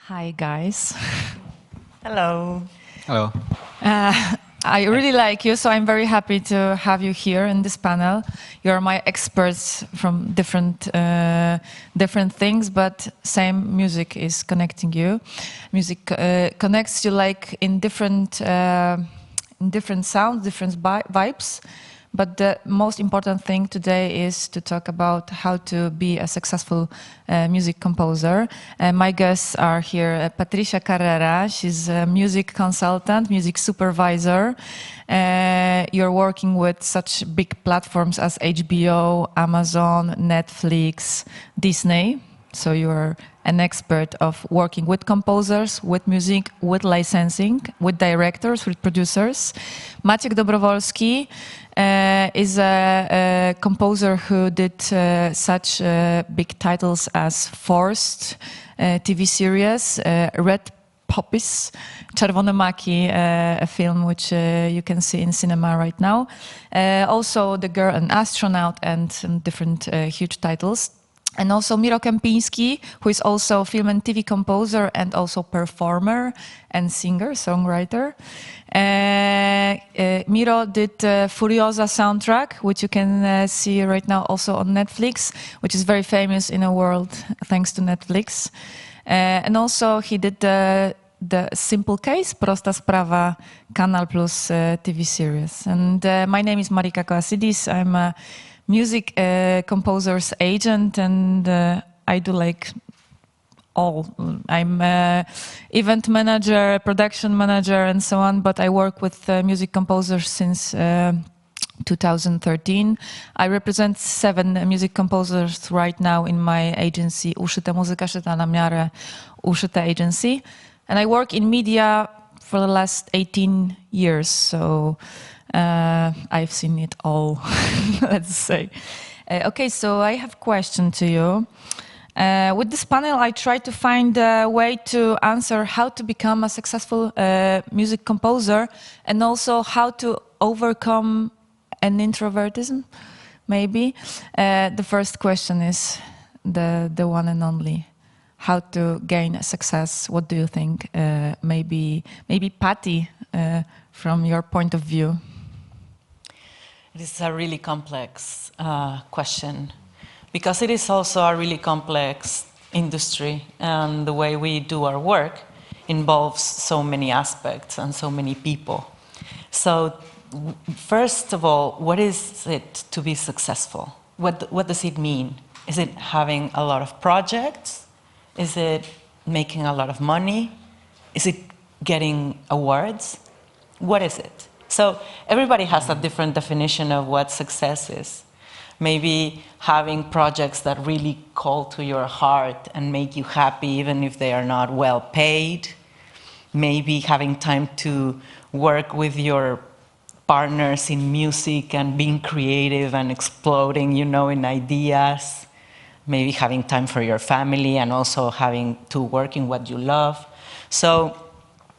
Hi, guys. Hello. Hello. I really like you, so I'm very happy to have you here in this panel. You're my experts from different things, but same music is connecting you. Music connects you like in different sounds, different vibes. But the most important thing today is to talk about how to be a successful music composer. My guests are here, Patricia Carrera. She's a music consultant, music supervisor. You're working with such big platforms as HBO, Amazon, Netflix, Disney. So you're an expert of working with composers, with music, with licensing, with directors, with producers. Maciek Dobrowolski is a composer who did such big titles as Forced, TV series, Red Poppies, Czerwone Maki, a film which you can see in cinema right now. Also The Girl and Astronaut and some different huge titles. And also Miro Kępiński, who is also film and TV composer and also performer and singer, songwriter. Miro did Furiosa soundtrack, which you can see right now also on Netflix, which is very famous in the world thanks to Netflix. And also he did the Simple Case, Prosta Sprawa, Kanal Plus TV series. And my name is Marika Koasidis. I'm a music composer's agent, and I do like all. I'm event manager, production manager, and so on, but I work with music composers since 2013. I represent 7 music composers right now in my agency, Uszyte Muzyka Szyta na Miarę, Uszyte Agency. And I work in media for the last 18 years, so I've seen it all, let's say. Okay, so I have a question to you. With this panel, I try to find a way to answer how to become a successful music composer and also how to overcome an introvertism, maybe. The first question is the one and only. How to gain a success? What do you think? Maybe Patty, from your point of view. This is a really complex question because it is also a really complex industry, and the way we do our work involves so many aspects and so many people. So first of all, what is it to be successful? What does it mean? Is it having a lot of projects? Is it making a lot of money? Is it getting awards? What is it? So everybody has a different definition of what success is. Maybe having projects that really call to your heart and make you happy even if they are not well paid. Maybe having time to work with your partners in music and being creative and exploding, you know, in ideas. Maybe having time for your family and also having to work in what you love. So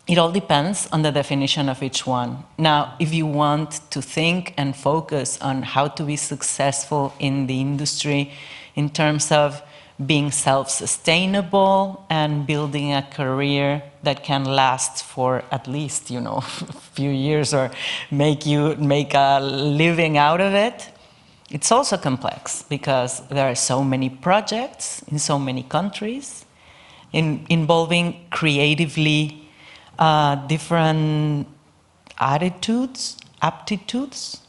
it all depends on the definition of each one. Now, if you want to think and focus on how to be successful in the industry in terms of being self-sustainable and building a career that can last for at least, you know, a few years or make a living out of it, it's also complex because there are so many projects in so many countries involving creatively different attitudes, aptitudes.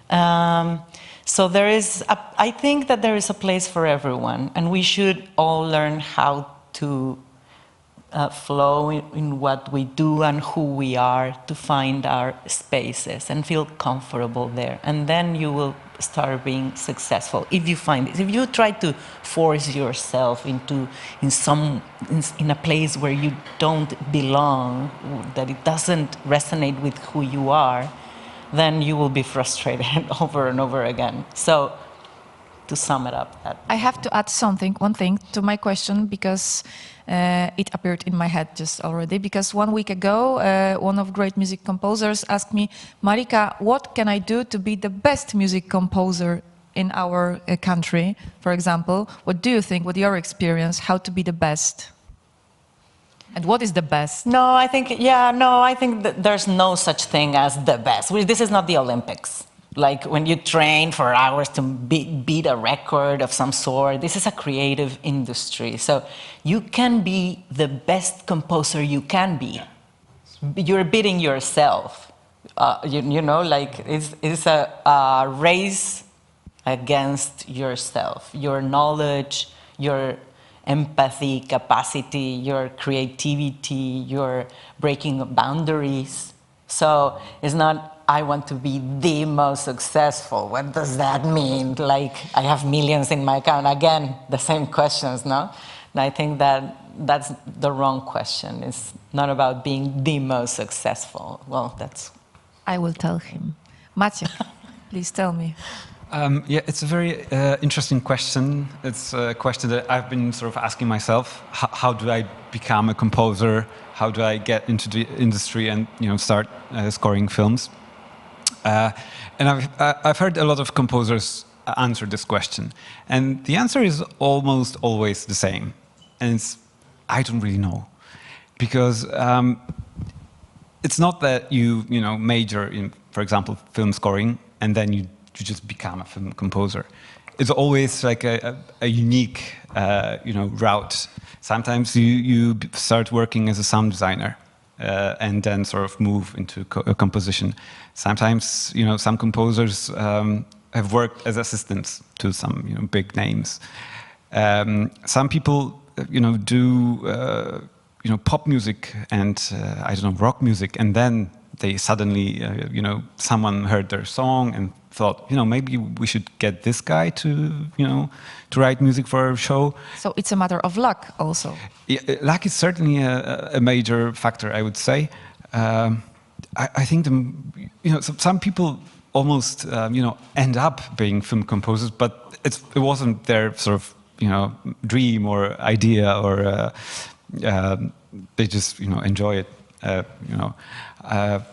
So there is, I think that there is a place for everyone, and we should all learn how to flow in what we do and who we are to find our spaces and feel comfortable there. And then you will start being successful if you find it. If you try to force yourself in a place where you don't belong, that it doesn't resonate with who you are, then you will be frustrated over and over again. So to sum it up, I have to add one thing to my question, because it appeared in my head just already. Because 1 week ago, one of great music composers asked me, Marika, what can I do to be the best music composer in our country? For example, what do you think, with your experience, how to be the best? And what is the best? No, I think, yeah, no, I think that there's no such thing as the best. This is not the Olympics. Like when you train for hours to beat a record of some sort, this is a creative industry. So you can be the best composer you can be. You're beating yourself. You know, like it's a race against yourself, your knowledge, your empathy capacity, your creativity, your breaking boundaries. So it's not, I want to be the most successful. What does that mean? Like, I have millions in my account. Again, the same questions, no? And I think that that's the wrong question. It's not about being the most successful. Well, that's... I will tell him. Maciek, please tell me. Yeah, it's a very interesting question. It's a question that I've been sort of asking myself. How do I become a composer? How do I get into the industry and start scoring films? And I've heard a lot of composers answer this question. And the answer is almost always the same. And it's, I don't really know. Because it's not that you major in, for example, film scoring, and then you just become a film composer. It's always like a unique route. Sometimes you start working as a sound designer and then sort of move into composition. Sometimes some composers have worked as assistants to some big names. Some people do pop music and I don't know, rock music, and then they suddenly someone heard their song and thought, maybe we should get this guy to write music for our show. So it's a matter of luck also. Yeah, luck is certainly a major factor, I would say. I think some people almost end up being film composers, but it wasn't their sort of dream or idea, or they just enjoy it.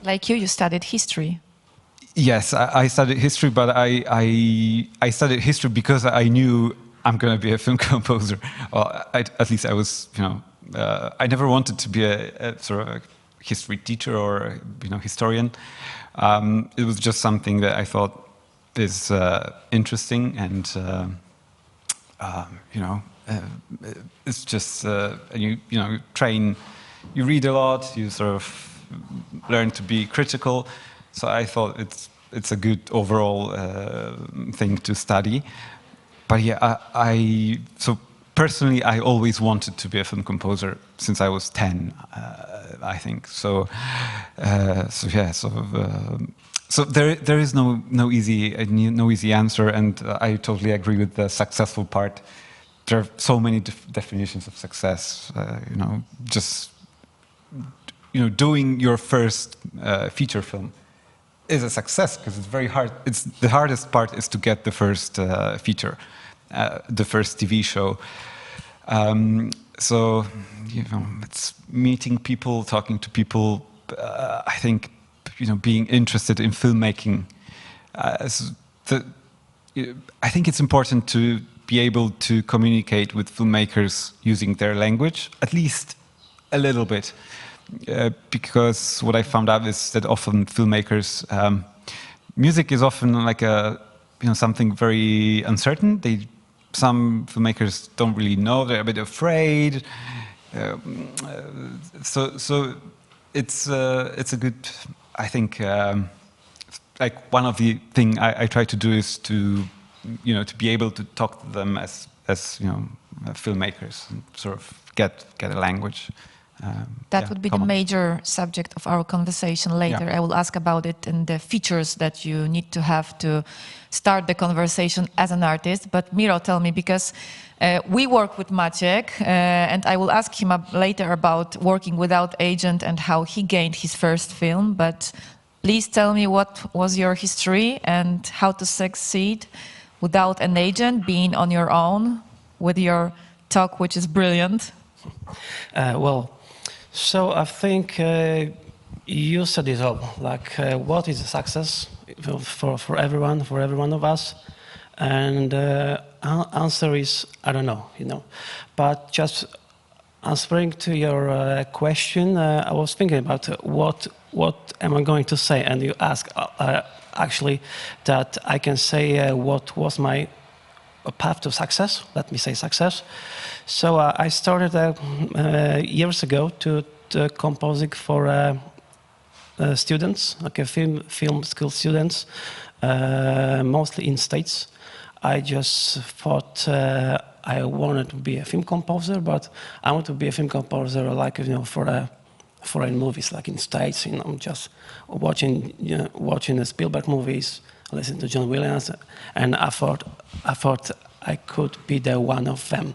Like you studied history. Yes, I studied history, but I studied history because I knew I'm going to be a film composer. Or at least I was, I never wanted to be a sort of a history teacher or historian. It was just something that I thought is interesting, and it's just you train, you read a lot, you sort of learn to be critical. So I thought it's a good overall thing to study. But yeah, so personally, I always wanted to be a film composer since I was 10, I think. So yeah, so there is no easy answer, and I totally agree with the successful part. There are so many definitions of success. Just doing your first feature film is a success because it's very hard. It's the hardest part is to get the first feature, the first TV show. So it's meeting people, talking to people. I think being interested in filmmaking. I think it's important to be able to communicate with filmmakers using their language, at least a little bit. Because what I found out is that often filmmakers, music is often like something very uncertain. Some filmmakers don't really know; they're a bit afraid. So it's a good. I think like one of the thing I try to do is to be able to talk to them as filmmakers and sort of get a language. That would be the major subject of our conversation later. Yeah. I will ask about it and the features that you need to have to start the conversation as an artist. But Miro, tell me, because we work with Maciek, and I will ask him later about working without agent and how he gained his first film. But please tell me what was your history and how to succeed without an agent, being on your own with your talk, which is brilliant. So I think you said it all. Like, what is a success for everyone, for every one of us? And answer is, I don't know, But just answering to your question, I was thinking about what am I going to say, and you ask actually that I can say what was my path to success. Let me say success. So I started years ago to composing for students, like film school students, mostly in States. I just thought I wanted to be a film composer, but I want to be a film composer, like for foreign movies, like in States. Just watching the Spielberg movies, listen to John Williams, and I thought I could be the one of them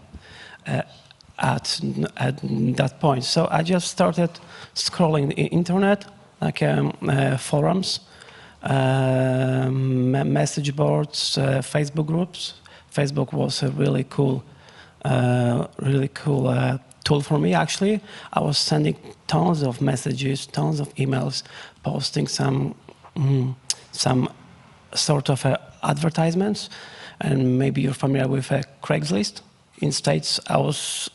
at that point. So I just started scrolling the internet, like forums, message boards, Facebook groups. Facebook was a really cool tool for me. Actually, I was sending tons of messages, tons of emails, posting some sort of advertisements. And maybe you're familiar with Craigslist. In States, I was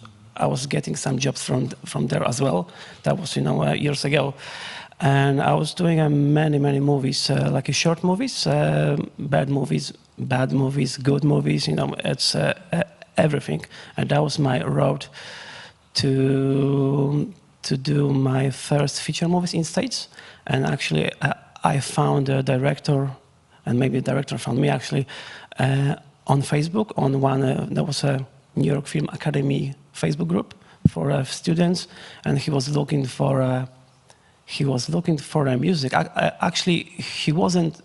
getting some jobs from there as well. That was years ago. And I was doing many movies, like short movies, bad movies, good movies. It's everything. And that was my road to do my first feature movies in States. And actually, I found a director, and maybe the director found me actually on Facebook. On one, there was a New York Film Academy Facebook group for students, and he was looking for. He was looking for the music. Actually, he wasn't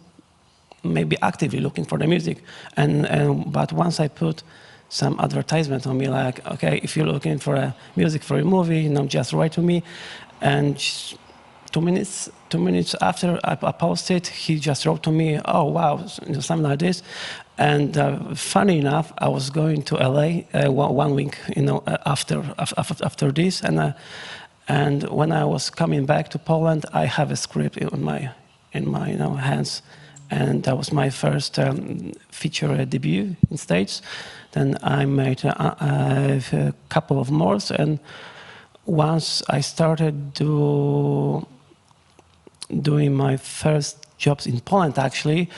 maybe actively looking for the music. But once I put some advertisement on me, like, okay, if you're looking for music for a movie, just write to me. And 2 minutes after I posted, he just wrote to me, oh, wow, something like this. And funny enough, I was going to LA 1 week, after this. And when I was coming back to Poland, I have a script in my hands, and that was my first feature debut in States. Then I made a couple of more, and once I started doing my first jobs in Poland, actually,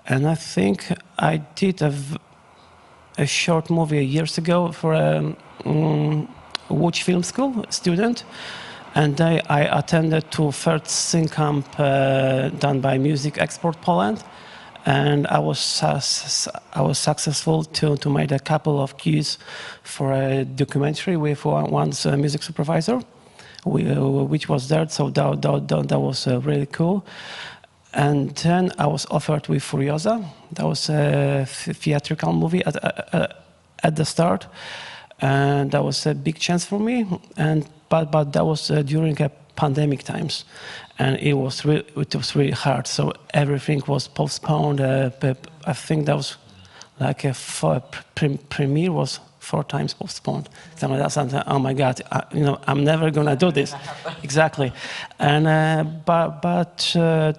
and I think I did a short movie years ago for Łódź Film School student, and I attended to first sing camp done by Music Export Poland, and I was successful to make a couple of cues for a documentary with one's music supervisor, which was there. So that was really cool. And then I was offered with Furiosa. That was a theatrical movie at the start. And that was a big chance for me, but that was during pandemic times, and it was really hard. So everything was postponed. I think that was like a premiere was 4 times postponed. Something like that. Oh my God, I'm never gonna do this. Exactly, and but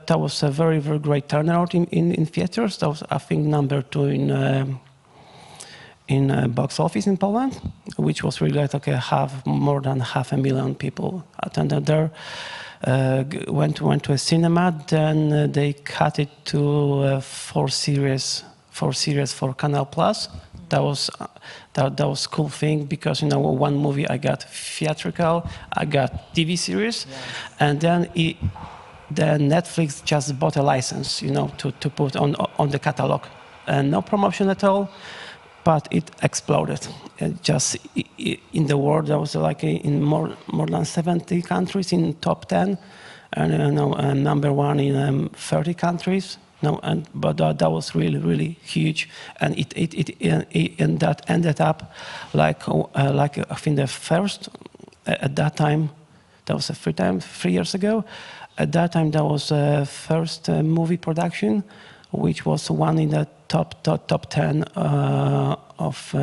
that was a very great turnout in theaters. That was, I think, number 2 in box office in Poland, which was really like, okay, more than 500,000 people attended there. Went to a cinema, then they cut it to 4 series for Canal Plus. That was cool thing, because one movie I got theatrical, I got TV series, and then Netflix just bought a license, to put on the catalog, and no promotion at all. But it exploded. Just in the world, there was like in more than 70 countries in top 10, and number 1 in 30 countries. But that was really huge, and and that ended up like I think the first at that time. That was 3 years ago. At that time, that was first movie production, which was one in the top 10 of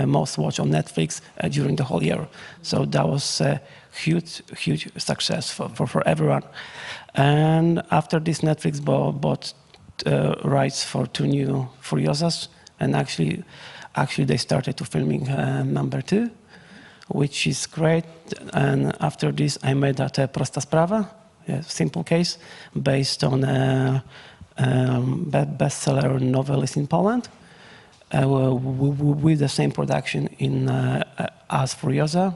most watched on Netflix during the whole year. So that was a huge success for everyone. And after this, Netflix bought rights for 2 new Furiosas, and actually they started to filming number 2. which is great. And after this, I made that Prosta Sprawa, a simple case, based on a bestseller novelist in Poland, with the same production in as Furiosa,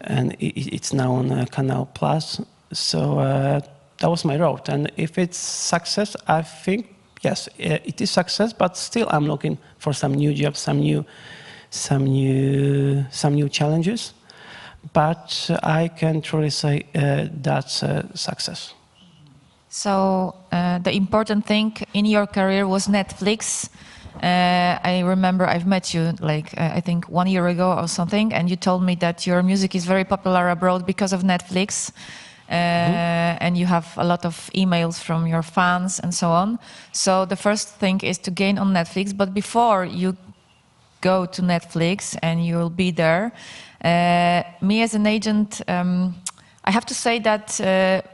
and it's now on Canal Plus. So that was my road, and if it's success, I think yes, it is success. But still, I'm looking for some new jobs, some new challenges. But I can truly say that's a success. So the important thing in your career was Netflix. I remember I've met you I think 1 year ago or something, and you told me that your music is very popular abroad because of Netflix. And you have a lot of emails from your fans and so on. So the first thing is to gain on Netflix. But before you go to Netflix and you'll be there, me as an agent, I have to say that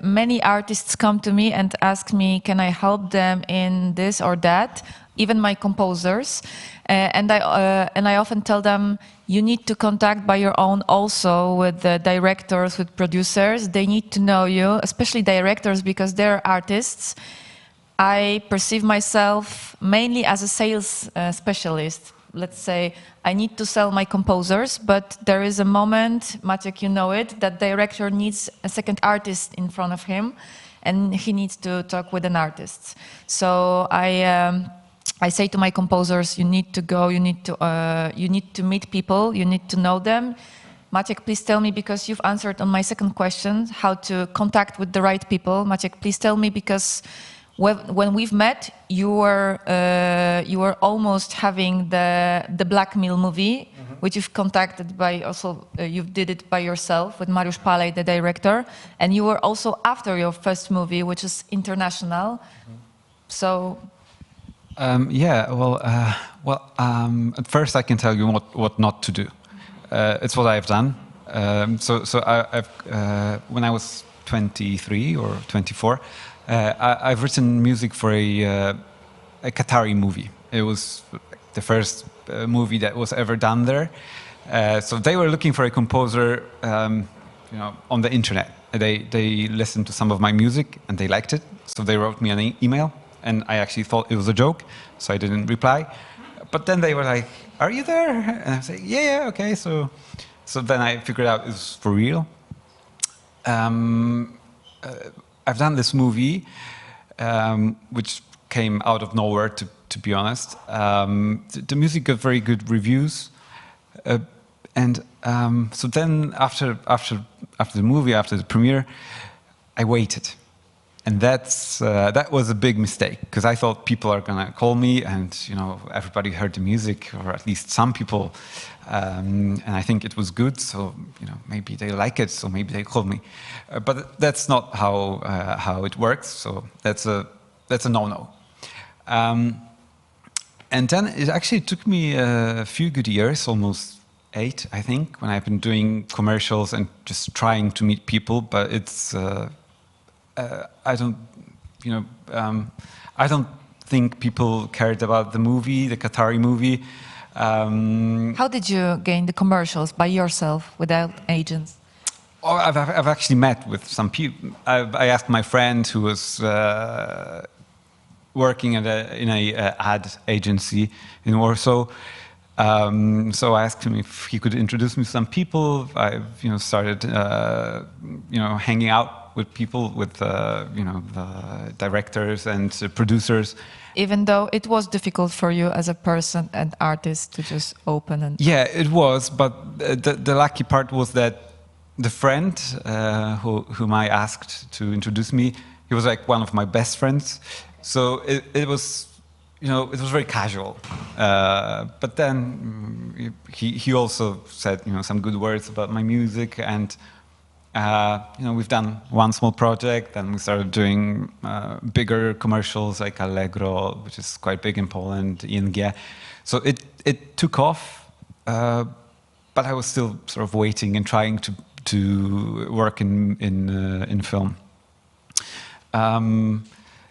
many artists come to me and ask me, can I help them in this or that? Even my composers. And I often tell them, you need to contact by your own also with the directors, with producers. They need to know you, especially directors, because they're artists. I perceive myself mainly as a sales specialist. Let's say I need to sell my composers, but there is a moment, Maciek, you know it, that director needs a second artist in front of him, and he needs to talk with an artist. So I say to my composers, you need to go, you need to meet people, you need to know them. Maciek, please tell me, because you've answered on my second question, how to contact with the right people. Maciek, please tell me, because when we've met, you were almost having the Blackmail movie, which you've contacted by also, you did it by yourself with Mariusz Palej, the director, and you were also after your first movie, which is international. So. At first I can tell you what not to do. It's what I've done. When I was 23 or 24, I've written music for a Qatari movie. It was the first movie that was ever done there. So they were looking for a composer, on the internet. They listened to some of my music and they liked it. So they wrote me an email. And I actually thought it was a joke, so I didn't reply. But then they were like, "Are you there?" And I was like, "Yeah, okay." So then I figured out it was for real. I've done this movie, which came out of nowhere, to be honest. The music got very good reviews, so then after the movie, after the premiere, I waited. And that was a big mistake, because I thought people are gonna call me, and everybody heard the music, or at least some people, and I think it was good. So maybe they like it, so maybe they call me. But that's not how it works. So that's a no-no. And then it actually took me a few good years, almost 8, I think, when I've been doing commercials and just trying to meet people. But it's I don't think people cared about the movie, the Qatari movie. How did you gain the commercials by yourself, without agents? Oh, I've actually met with some people. I asked my friend who was working in a ad agency in Warsaw. So I asked him if he could introduce me to some people. I started hanging out with people, with the directors and producers. Even though it was difficult for you as a person and artist to just open and... Yeah, it was, but the lucky part was that the friend whom I asked to introduce me, he was like one of my best friends. So it was, it was very casual. But then he also said, some good words about my music, and we've done one small project, and we started doing bigger commercials like Allegro, which is quite big in Poland, ING. So it took off, but I was still sort of waiting and trying to work in film.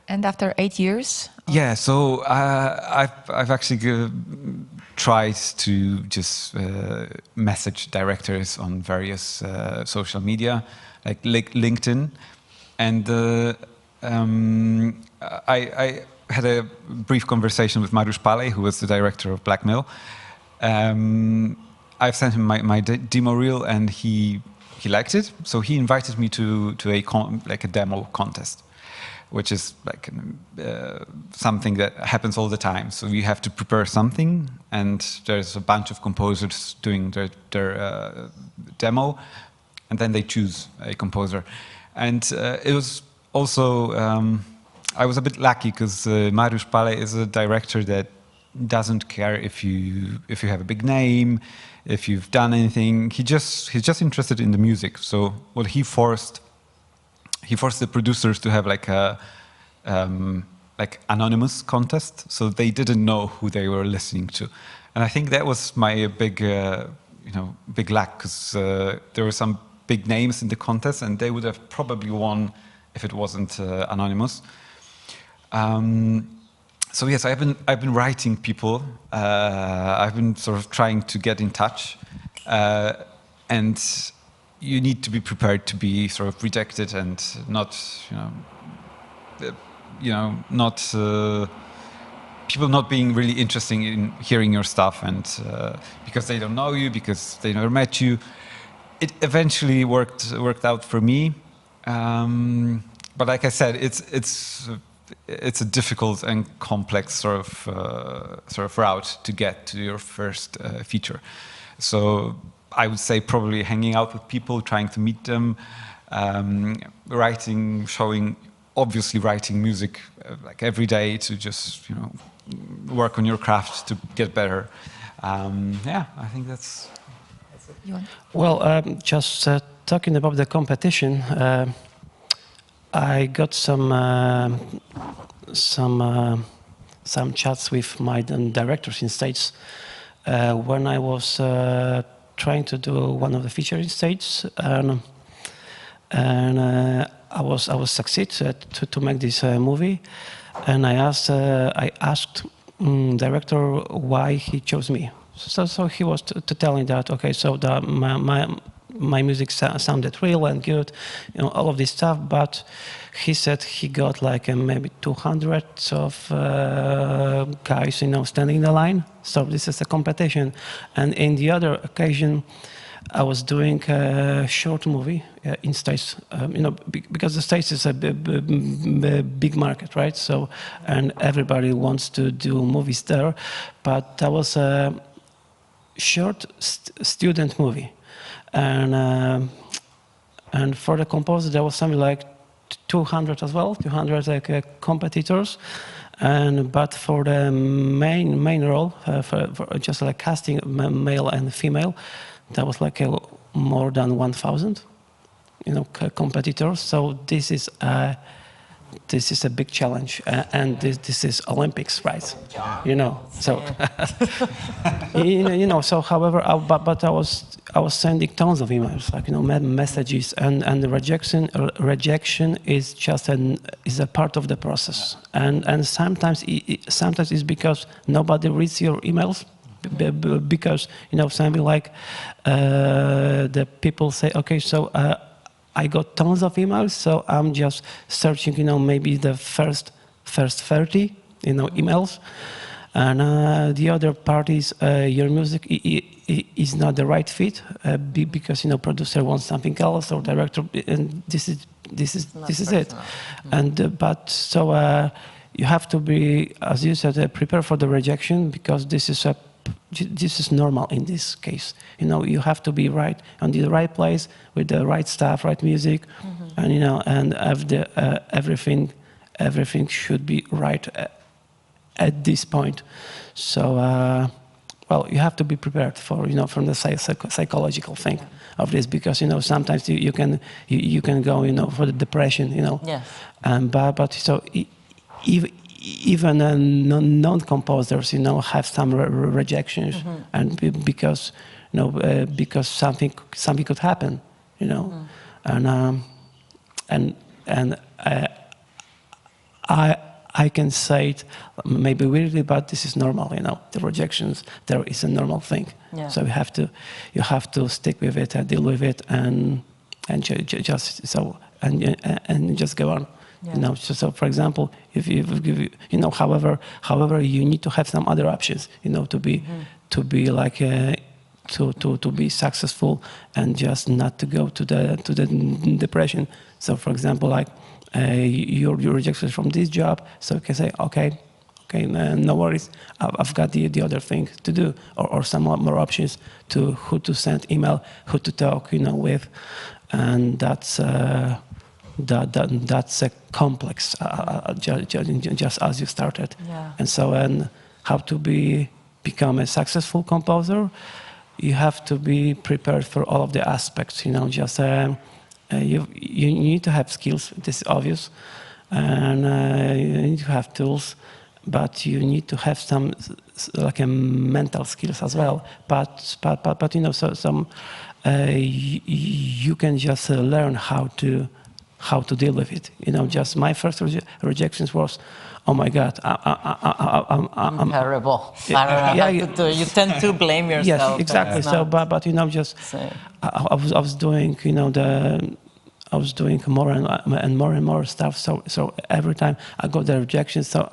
And after 8 years? Yeah, so I've actually tried to just message directors on various social media, like LinkedIn. And I had a brief conversation with Mariusz Palej, who was the director of Blackmail. I've sent him my demo reel, and he liked it. So he invited me to a demo contest, which is like something that happens all the time. So you have to prepare something, and there's a bunch of composers doing their demo, and then they choose a composer. And it was also, I was a bit lucky because Mariusz Palej is a director that doesn't care if you have a big name, if you've done anything. He's just interested in the music. So what he forced the producers to have like a anonymous contest, so they didn't know who they were listening to. And I think that was my big luck, because there were some big names in the contest, and they would have probably won if it wasn't anonymous. So yes, I've been writing people. I've been sort of trying to get in touch, and you need to be prepared to be sort of rejected and not, people not being really interested in hearing your stuff, and because they don't know you, because they never met you. It eventually worked out for me, but like I said, it's a difficult and complex sort of route to get to your first feature. So I would say probably hanging out with people, trying to meet them, writing, obviously writing music like every day to just work on your craft to get better. Yeah, I think that's it. Well, just talking about the competition, I got some chats with my directors in States when I was trying to do one of the feature in States, and I was succeed to make this movie, and I asked director why he chose me. So he was to tell me that, okay, so my music sounded real and good, all of this stuff, but he said he got like maybe 200 of guys, standing in the line. So this is a competition. And in the other occasion, I was doing a short movie in States, because the States is a big market, right? So, and everybody wants to do movies there, but that was a short student movie. And for the composer, there was something like 200 as well, 200 competitors. But for the main role, for just like casting male and female, there was like more than 1,000, competitors. So this is a big challenge, and this is Olympics, right? So So, however, but I was sending tons of emails, like messages, and the rejection is just is a part of the process, and sometimes it's because nobody reads your emails. Because something like the people say, okay, so I got tons of emails, so I'm just searching, maybe the first 30, emails, and the other parties, your music is not the right fit because producer wants something else, or director, and this is it, and but so you have to be, as you said, prepare for the rejection, because this is normal in this case. You have to be right on the right place with the right staff, right music, and and everything should be right at this point. So, well, you have to be prepared for from the psychological thing of this, because sometimes you can go for the depression, Yes. But so even non-composers, have some rejections, and because because something could happen, and I can say it maybe weirdly, but this is normal, you know. The rejections, there is a normal thing. Yeah. So you have to stick with it and deal with it and just go on. Yeah. You know, so for example, if you however, you need to have some other options, you know, to be like to be successful and just not to go to the depression. So for example, like you're rejected from this job, so you can say, okay, no worries, I've got the other thing to do, or some more options to who to send email, who to talk, you know, with, and that's a complex, just as you started. Yeah. And so, and how to become a successful composer, you have to be prepared for all of the aspects, you know, just you need to have skills, this is obvious, and you need to have tools, but you need to have some like a mental skills as well. But you know, so some you can just learn how to deal with it. You know, just my first rejections was, oh my God, I'm terrible. I don't know how to do it. You tend to blame yourself. Yes, exactly. So, but you know, just I was doing, you know, I was doing more and more stuff. So every time I got the rejection, so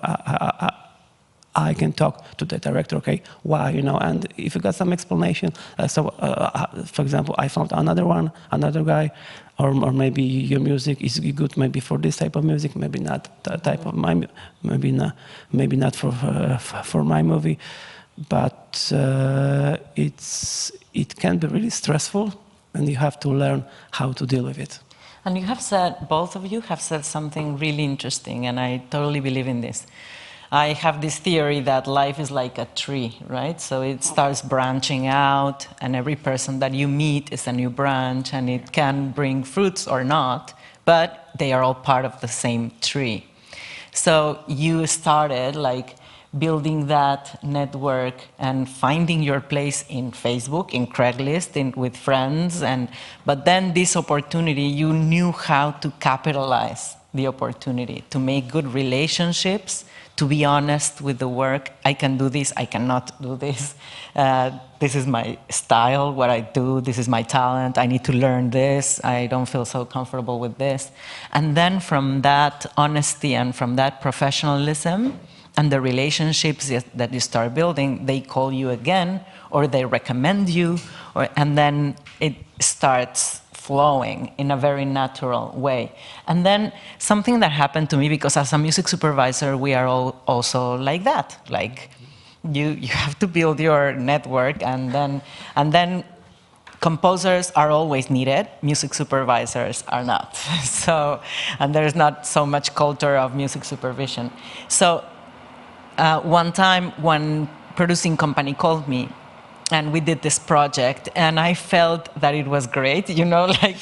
I can talk to the director, okay, why, you know, and if you got some explanation, for example, I found another guy, or maybe your music is good maybe for this type of music, maybe not that type of maybe not for my movie, but it can be really stressful, and you have to learn how to deal with it. And you have said, both of you have said something really interesting, and I totally believe in this. I have this theory that life is like a tree, right? So it starts branching out, and every person that you meet is a new branch, and it can bring fruits or not, but they are all part of the same tree. So you started like building that network and finding your place in Facebook, in Craigslist, with friends, but then this opportunity, you knew how to capitalize the opportunity, to make good relationships, to be honest with the work. I can do this, I cannot do this. This is my style, what I do, this is my talent, I need to learn this, I don't feel so comfortable with this. And then from that honesty and from that professionalism and the relationships that you start building, they call you again, or they recommend you, and then it starts flowing in a very natural way. And then something that happened to me, because as a music supervisor, we are all also like that. Like you have to build your network, and then composers are always needed, music supervisors are not. So, and there's not so much culture of music supervision. So one time, one producing company called me, and we did this project, and I felt that it was great, you know, like,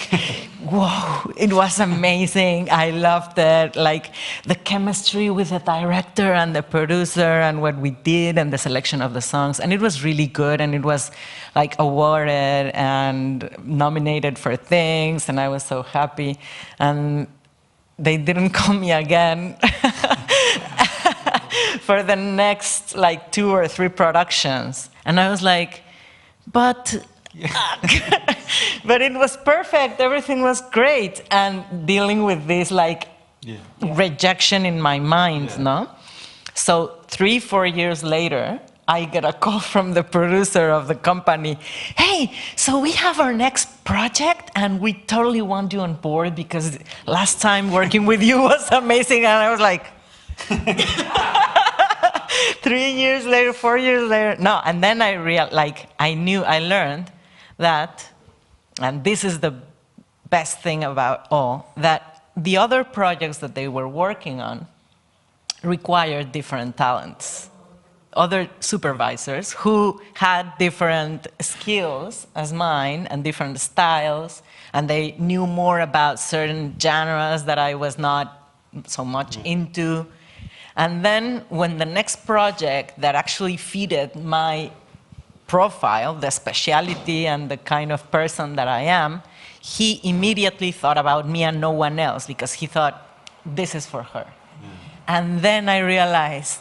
whoa, it was amazing. I loved it, like the chemistry with the director and the producer and what we did and the selection of the songs. And it was really good, and it was like awarded and nominated for things, and I was so happy. And they didn't call me again for the next like 2 or 3 productions. And I was like, but it was perfect, everything was great. And dealing with this like rejection in my mind, no? So 3, 4 years later, I get a call from the producer of the company. Hey, so we have our next project, and we totally want you on board because last time working with you was amazing. And I was like, 3 years later, 4 years later, no. And then I learned that, and this is the best thing about all, that the other projects that they were working on required different talents. Other supervisors who had different skills as mine and different styles, and they knew more about certain genres that I was not so much into. And then when the next project that actually fitted my profile, the speciality and the kind of person that I am, he immediately thought about me and no one else, because he thought, this is for her. And then I realized,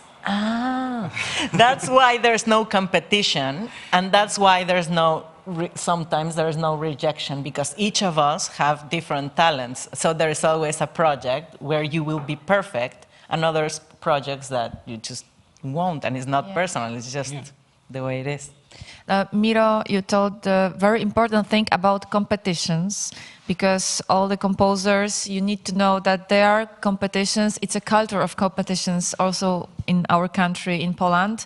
that's why there's no competition, and that's why there's sometimes there's no rejection, because each of us have different talents. So there's always a project where you will be perfect, and others projects that you just won't, and it's not personal, it's just the way it is. Miro, you told a very important thing about competitions, because all the composers, you need to know that there are competitions. It's a culture of competitions also in our country, in Poland.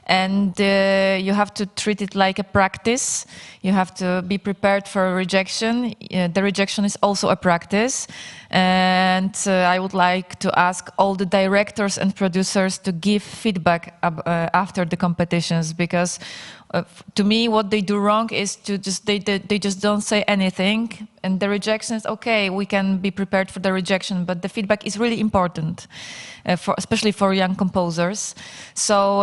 And you have to treat it like a practice. You have to be prepared for rejection. The rejection is also a practice. And I would like to ask all the directors and producers to give feedback after the competitions, because to me, what they do wrong is to they just don't say anything, and the rejection is okay. We can be prepared for the rejection, but the feedback is really important, especially for young composers. So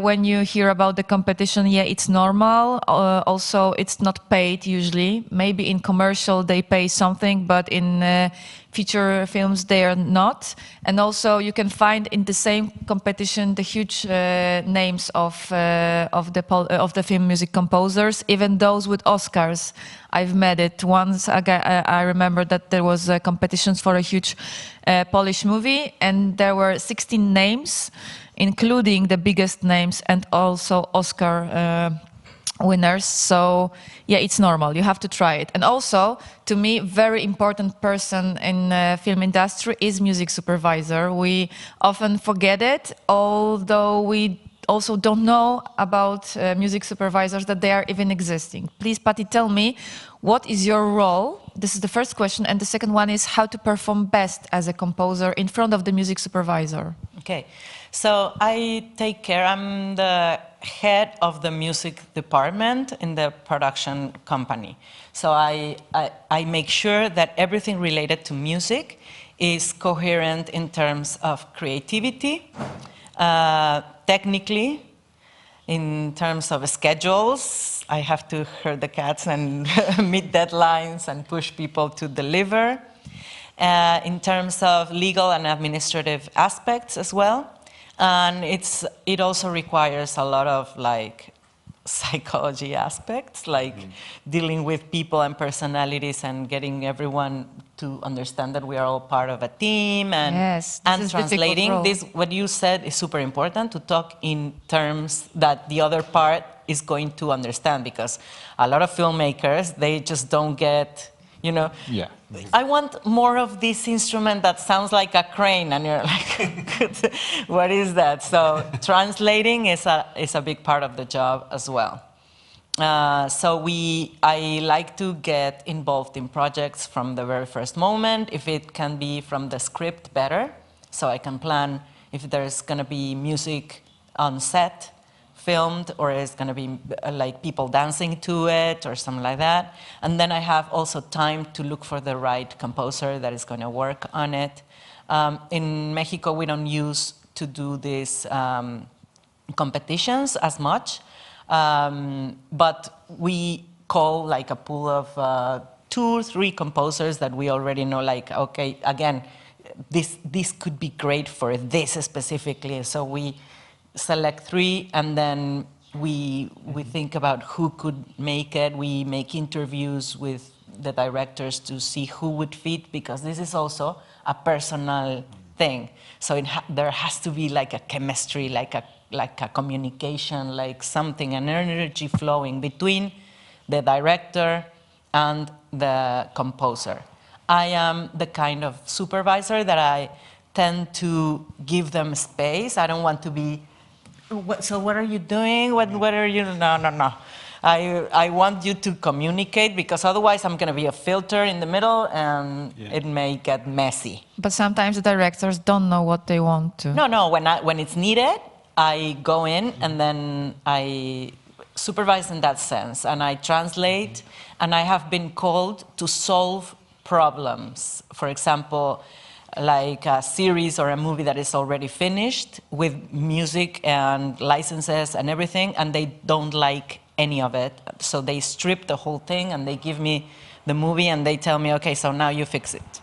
when you hear about the competition, yeah, it's normal. Also, it's not paid usually. Maybe in commercial they pay something, but in feature films they are not. And also you can find in the same competition the huge names of the film music composers, even those with Oscars. I've met it once. I remember that there was competitions for a huge Polish movie, and there were 16 names, including the biggest names and also Oscar winners. So yeah, it's normal. You have to try it. And also, to me, very important person in film industry is music supervisor. We often forget it, although we also don't know about music supervisors, that they are even existing. Please, Patty, tell me, what is your role? This is the first question. And the second one is how to perform best as a composer in front of the music supervisor. Okay, so I take care, I'm the head of the music department in the production company. So I make sure that everything related to music is coherent in terms of creativity, technically, in terms of schedules. I have to herd the cats and meet deadlines and push people to deliver. In terms of legal and administrative aspects as well. And it also requires a lot of psychology aspects, like dealing with people and personalities and getting everyone to understand that we are all part of a team, and translating. This, what you said, is super important, to talk in terms that the other part is going to understand, because a lot of filmmakers, they just don't get, Yeah. I want more of this instrument that sounds like a crane, and you're like, what is that? So translating is a big part of the job as well. I like to get involved in projects from the very first moment. If it can be from the script, better. So I can plan if there's going to be music on set, filmed, or it's going to be like people dancing to it or something like that. And then I have also time to look for the right composer that is going to work on it. In Mexico, we don't use to do these competitions as much, but we call like a pool of 2 or 3 composers that we already know, like, okay, again, this could be great for this specifically. So we select 3, and then we think about who could make it. We make interviews with the directors to see who would fit, because this is also a personal thing. So there has to be like a chemistry, like a communication, like something, an energy flowing between the director and the composer. I am the kind of supervisor that I tend to give them space. I don't want to be, so what are you doing? What are you? No. I want you to communicate, because otherwise I'm going to be a filter in the middle, and it may get messy. But sometimes the directors don't know what they want to. No. When it's needed, I go in and then I supervise in that sense, and I translate, and I have been called to solve problems. For example, like a series or a movie that is already finished with music and licenses and everything, and they don't like any of it. So they strip the whole thing and they give me the movie and they tell me, okay, so now you fix it.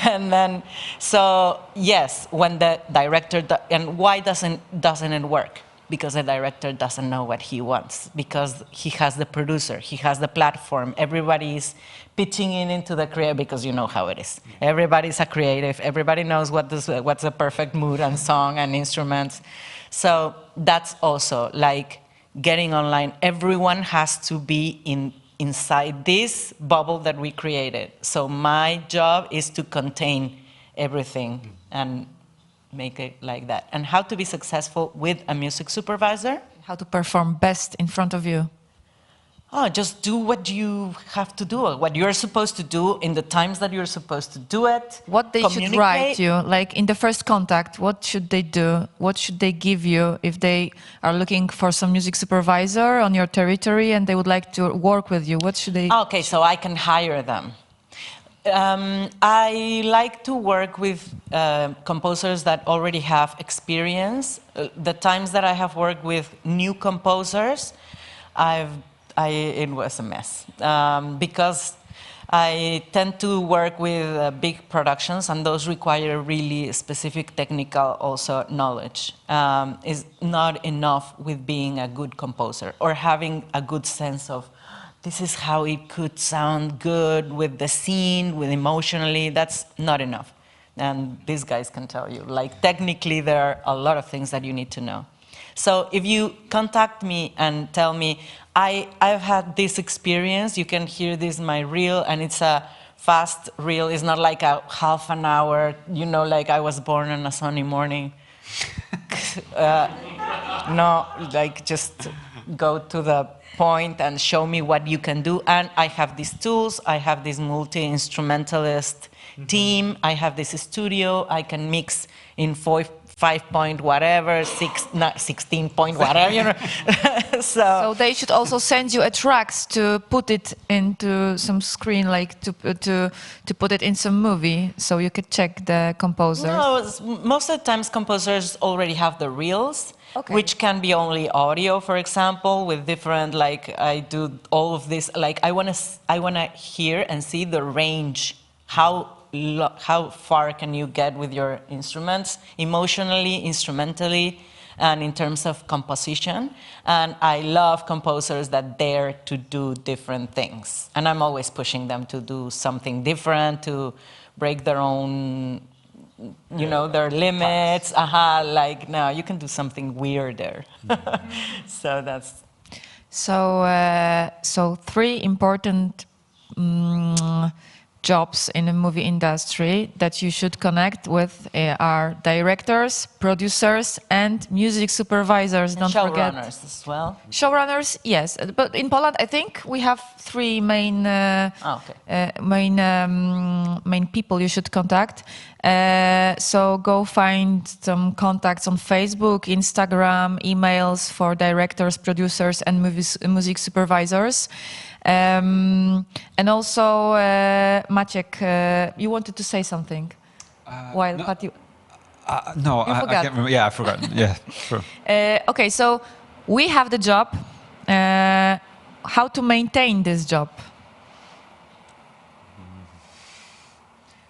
And then, so yes, when the director, and why doesn't it work? Because the director doesn't know what he wants, because he has the producer, he has the platform, everybody's pitching in into the creative, because you know how it is. Everybody's a creative, everybody knows what's the perfect mood and song and instruments. So that's also like getting online. Everyone has to be inside this bubble that we created. So my job is to contain everything and make it like that. And how to be successful with a music supervisor? How to perform best in front of you? Oh, just do what you have to do, what you're supposed to do in the times that you're supposed to do it. What they should write you, like in the first contact, what should they do? What should they give you if they are looking for some music supervisor on your territory and they would like to work with you? What should they? Okay, so I can hire them. I like to work with composers that already have experience. The times that I have worked with new composers, it was a mess because I tend to work with big productions, and those require really specific technical also knowledge. It's not enough with being a good composer or having a good sense of this is how it could sound good with the scene, with emotionally. That's not enough. And these guys can tell you, like technically there are a lot of things that you need to know. So if you contact me and tell me, I've had this experience, you can hear this in my reel, and it's a fast reel. It's not like a half an hour, you know, like I was born on a sunny morning. No, like just go to the point and show me what you can do. And I have these tools, I have this multi-instrumentalist team, I have this studio, I can mix in 5 point whatever, 16 point whatever, you know. So they should also send you a tracks to put it into some screen, like to put it in some movie, so you could check the composers. No, most of the times composers already have the reels, okay, which can be only audio, for example, with different, like I do all of this, like I wanna hear and see the range, how far can you get with your instruments, emotionally, instrumentally, and in terms of composition. And I love composers that dare to do different things. And I'm always pushing them to do something different, to break their own, you know, their limits. Like, no, you can do something weirder. So that's... So 3 important jobs in the movie industry that you should connect with are directors, producers, and music supervisors. And don't forget. Showrunners as well. Showrunners, yes. But in Poland, I think we have 3 main main people you should contact. So go find some contacts on Facebook, Instagram, emails for directors, producers, and music supervisors. And also, Maciek, you wanted to say something while no, Patty... No, You I forgot. can't remember. Yeah, I forgot. Yeah, sure. Okay, so we have the job. How to maintain this job?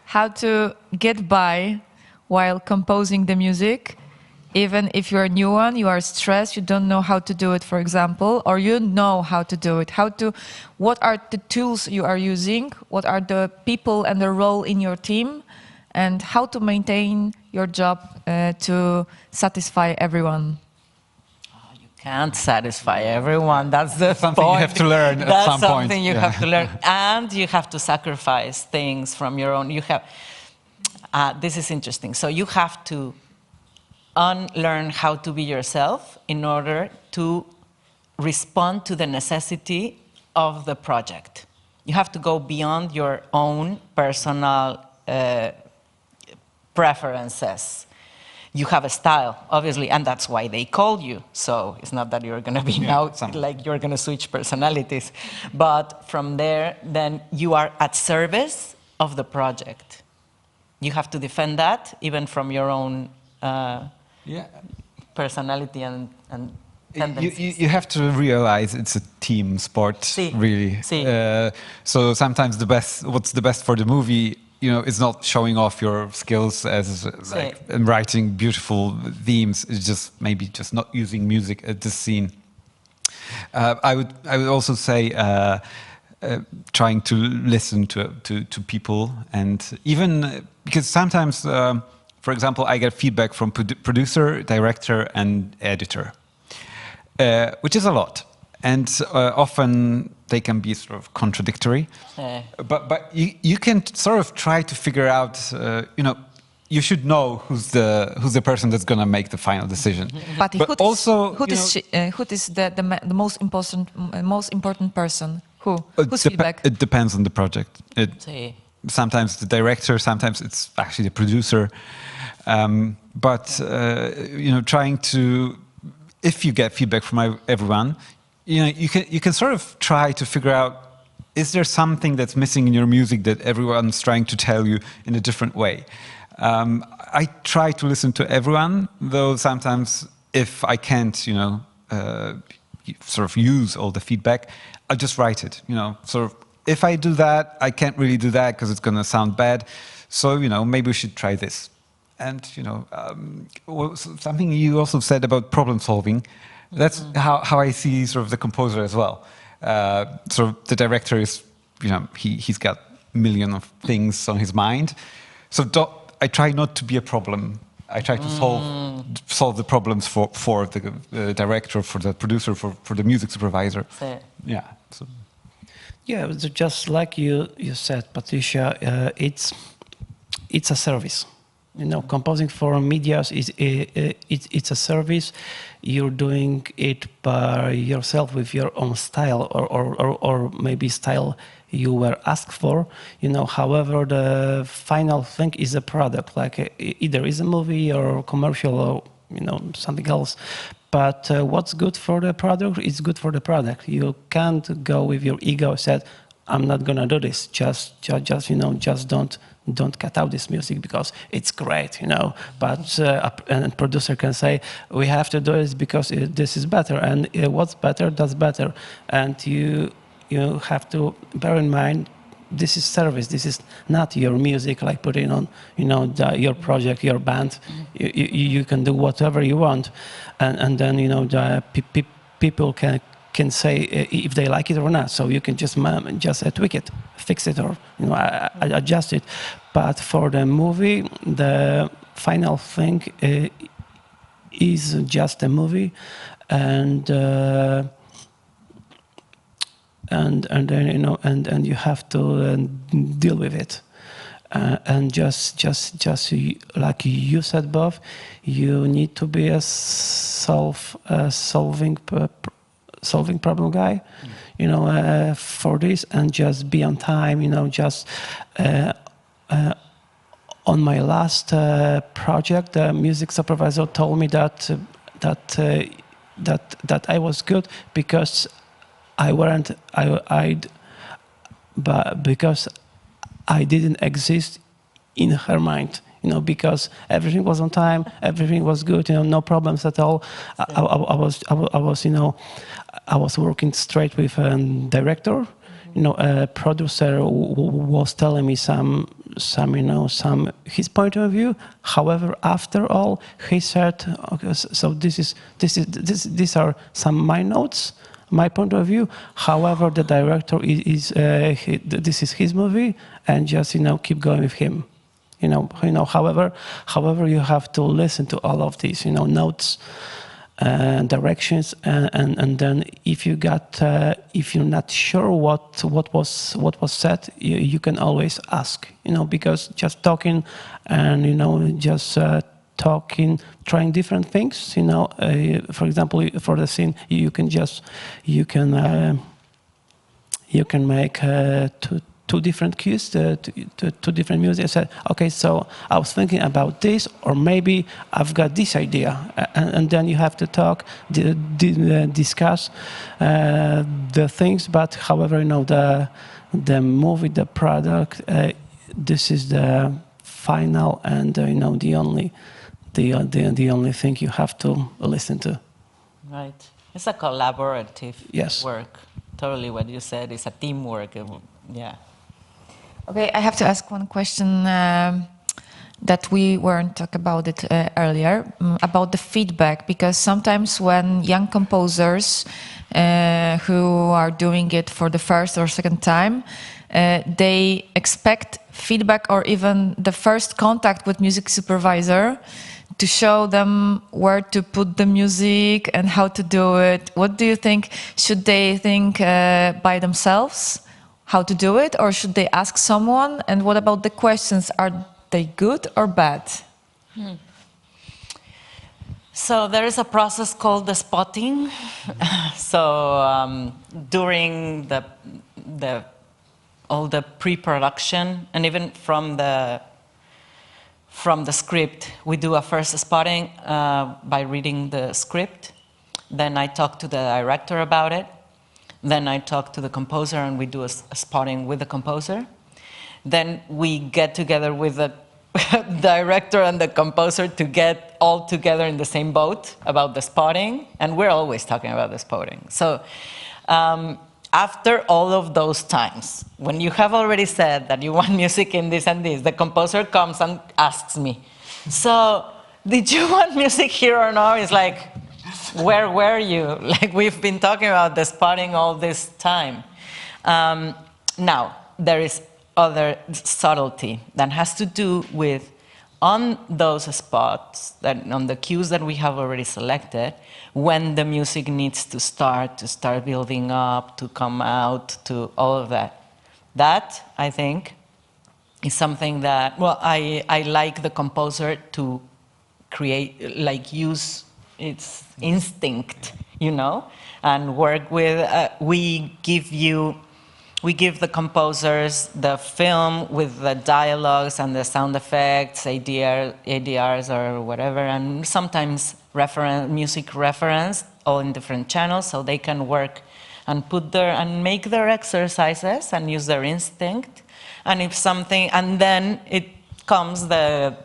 How to get by while composing the music? Even if you're a new one, you are stressed, you don't know how to do it, for example, or you know how to do it. What are the tools you are using? What are the people and the role in your team? And how to maintain your job to satisfy everyone? Oh, you can't satisfy everyone. That's the something point. you have to learn at That's some point. something you Yeah. have to learn. And you have to sacrifice things from your own. You have, this is interesting. So you have to unlearn how to be yourself in order to respond to the necessity of the project. You have to go beyond your own personal preferences. You have a style, obviously, and that's why they call you. So it's not that you're going to be now like you're going to switch personalities. But from there, then you are at service of the project. You have to defend that even from your own personality and tendencies. You have to realize it's a team sport, Sí. really. Sí. So sometimes what's the best for the movie, is not showing off your skills as like in writing beautiful themes. It's just maybe just not using music at the scene. I would also say trying to listen to people, and even because sometimes, for example, I get feedback from producer, director, and editor, which is a lot, and often they can be sort of contradictory. But you can sort of try to figure out, you should know who's the person that's going to make the final decision. But who is the most important person? Whose feedback? It depends on the project. Sí. Sometimes the director, sometimes it's actually the producer. But trying to, if you get feedback from everyone, you can sort of try to figure out, is there something that's missing in your music that everyone's trying to tell you in a different way? I try to listen to everyone, though sometimes if I can't, sort of use all the feedback, I'll just write it. Sort of if I do that, I can't really do that because it's going to sound bad. So maybe we should try this. And something you also said about problem solving. That's how I see sort of the composer as well. So the director is, he's got a million of things on his mind. So I try not to be a problem. I try to solve the problems for the director, for the producer, for the music supervisor. Sí. Yeah. So. Yeah, just like you said, Patricia, it's a service. Composing for media it's a service. You're doing it by yourself with your own style, or maybe style you were asked for. However, the final thing is a product, like either is a movie or commercial or something else. But what's good for the product is good for the product. You can't go with your ego and say, I'm not gonna do this. Just don't cut out this music because it's great, But a producer can say, we have to do this because this is better, and what's better, that's better. And you have to bear in mind, this is service. This is not your music, like putting on, your project, your band. You can do whatever you want, and then the people can say if they like it or not. So you can just tweak it, fix it, or adjust it. But for the movie, the final thing is just a movie, and then you have to deal with it. And just like you said, Bob, you need to be a solving problem guy, for this, and just be on time. Just on my last project, the music supervisor told me that I was good because because I didn't exist in her mind, because everything was on time, everything was good, no problems at all. I was working straight with a director. A producer was telling me some his point of view. However, after all, he said, okay, so these are some my notes, my point of view. However, the director this is his movie, and just keep going with him. However, you have to listen to all of these, notes, directions, and then if you're not sure what was said, you can always ask, because just talking and just talking, trying different things, for example, for the scene, you can make two different cues, two different music. I said, okay, so I was thinking about this, or maybe I've got this idea, and then you have to talk, discuss the things. But however, the movie, the product, this is the final, and the only thing you have to listen to. Right. It's a collaborative Yes. work. Totally what you said. It's a teamwork. Yeah. Okay, I have to ask one question that we weren't talking about it earlier, about the feedback, because sometimes when young composers who are doing it for the first or second time, they expect feedback or even the first contact with music supervisor to show them where to put the music and how to do it. What do you think? Should they think by themselves how to do it, or should they ask someone? And what about the questions? Are they good or bad? So there is a process called the spotting. So during all the pre-production, and even from the script, we do a first spotting by reading the script. Then I talk to the director about it. Then I talk to the composer, and we do a spotting with the composer. Then we get together with the director and the composer to get all together in the same boat about the spotting, and we're always talking about the spotting. So after all of those times, when you have already said that you want music in this and this, the composer comes and asks me, so did you want music here or no? It's like, where were you? Like, we've been talking about the spotting all this time. Now, there is other subtlety that has to do with on those spots, that on the cues that we have already selected, when the music needs to start building up, to come out, to all of that. That, I think, is something that, well, I like the composer to create, like, use its instinct, you know, and work with, we give the composers the film with the dialogues and the sound effects, ADRs or whatever, and sometimes music reference, all in different channels, so they can work and make their exercises and use their instinct. And if something, and then it comes the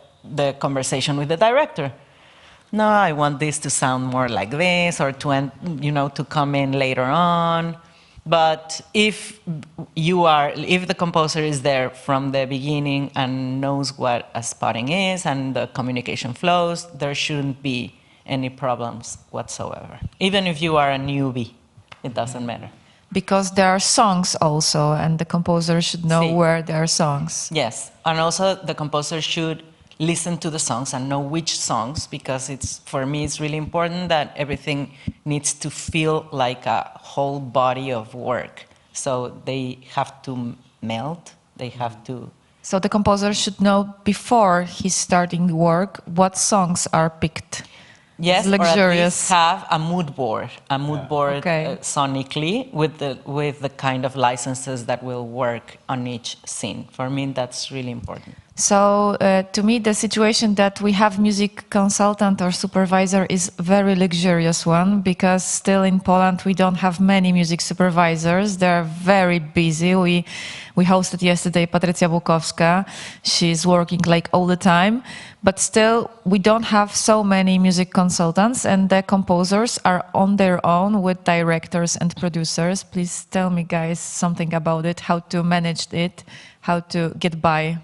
conversation with the director. No, I want this to sound more like this, or to come in later on. But if the composer is there from the beginning and knows what a spotting is and the communication flows, there shouldn't be any problems whatsoever. Even if you are a newbie, it doesn't matter. Because there are songs also, and the composer should know where there are songs. Yes, and also the composer should listen to the songs and know which songs, because for me it's really important that everything needs to feel like a whole body of work. So they have to melt, they have to... So the composer should know before he's starting work what songs are picked. Yes, it's luxurious. Or at least have a mood board sonically with the kind of licenses that will work on each scene. For me, that's really important. So to me, the situation that we have music consultant or supervisor is very luxurious one, because still in Poland we don't have many music supervisors. They're very busy. We hosted yesterday Patrycja Bukowska. She's working like all the time, but still we don't have so many music consultants, and the composers are on their own with directors and producers. Please tell me, guys, something about it, how to manage it, how to get by.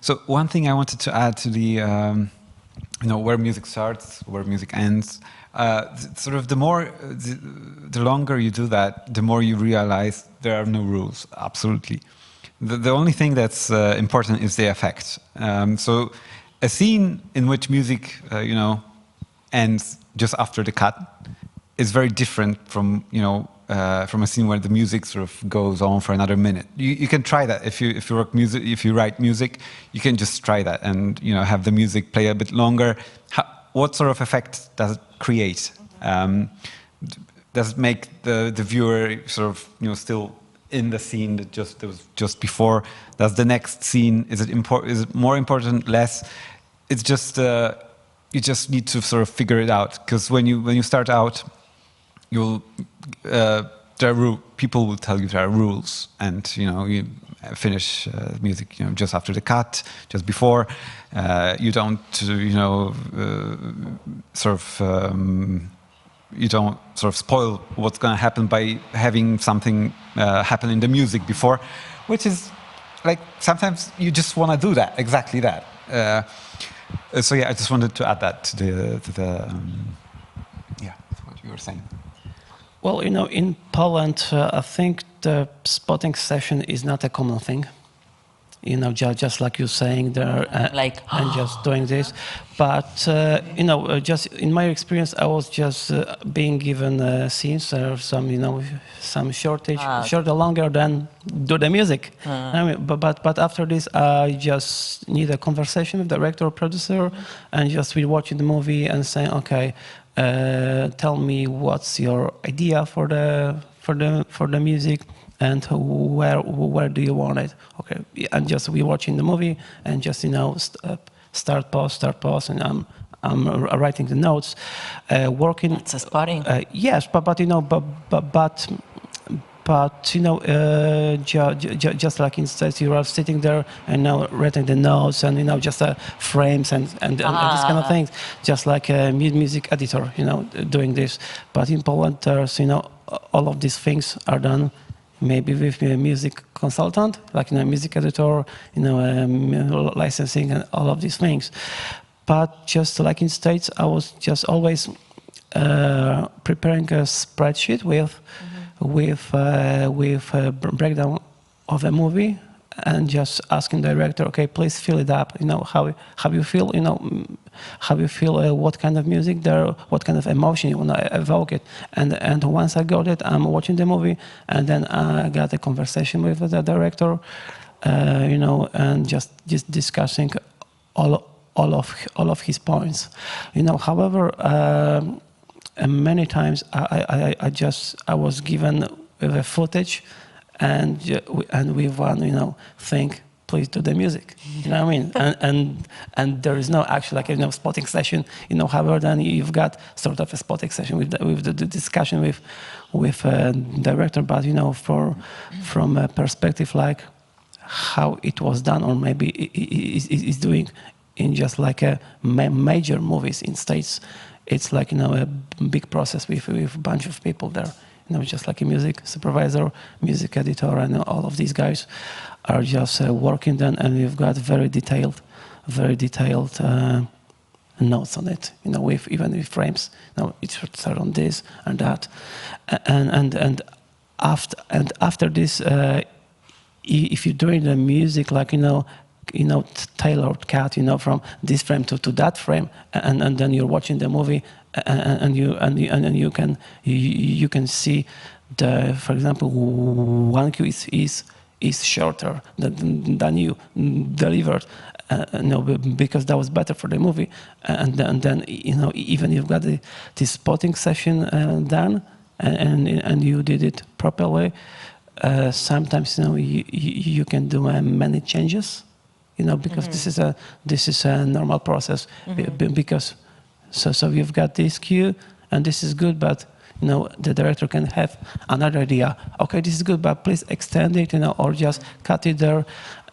So one thing I wanted to add to the, where music starts, where music ends, sort of the longer you do that, the more you realize there are no rules, absolutely. The only thing that's important is the effect. So a scene in which music, ends just after the cut is very different from, from a scene where the music sort of goes on for another minute. You can try that if you write music, you can just try that and have the music play a bit longer. What sort of effect does it create? Does it make the viewer sort of still in the scene that was just before? Does the next scene is it more important, less? It's just you just need to sort of figure it out, because when you start out, people will tell you there are rules, and finish music, just after the cut, just before. You don't, you don't sort of spoil what's going to happen by having something happen in the music before, which is like sometimes you just want to do that, exactly that. So yeah, I just wanted to add that to what you were saying. Well, in Poland, I think the spotting session is not a common thing. Just like you're saying there, and just doing this. But, just in my experience, I was just being given scenes or some shorter, longer than do the music. I mean, but after this, I just need a conversation with the director or producer, and just we watching the movie and saying, okay, tell me what's your idea for the music. And where do you want it? Okay, and just we watching the movie and just start pause, and I'm writing the notes, working. It's a spotting. Yes, just like instead you are sitting there and now writing the notes and just frames and this kind of things, just like a music editor, doing this. But in Poland, there's all of these things are done. Maybe with a music consultant, like music editor, licensing and all of these things. But just like in States, I was just always preparing a spreadsheet with a breakdown of a movie, and just asking the director, okay, please fill it up. How you feel? How you feel? What kind of music there? What kind of emotion you want to evoke it? And once I got it, I'm watching the movie, and then I got a conversation with the director, and just discussing all of his points. However, many times I was given with a footage. And with one, thing, please do the music. You know what I mean? And there is no actual spotting session. However, then you've got sort of a spotting session with the discussion with director. But from a perspective like how it was done, or maybe is doing in just like a major movies in States, it's like a big process with a bunch of people there. Just like a music supervisor, music editor, and all of these guys are just working then, and we've got very detailed notes on it. Even with frames. It should start on this and that, and after this, if you're doing the music like tailored cut, from this frame to that frame, and then you're watching the movie. And you can see for example, one cue is shorter than you delivered, because that was better for the movie, and then even you've got the spotting session done, and you did it properly. Sometimes you can do many changes, because this is a normal process, because. So you've got this cue, and this is good, but the director can have another idea. Okay, this is good, but please extend it, or just cut it there,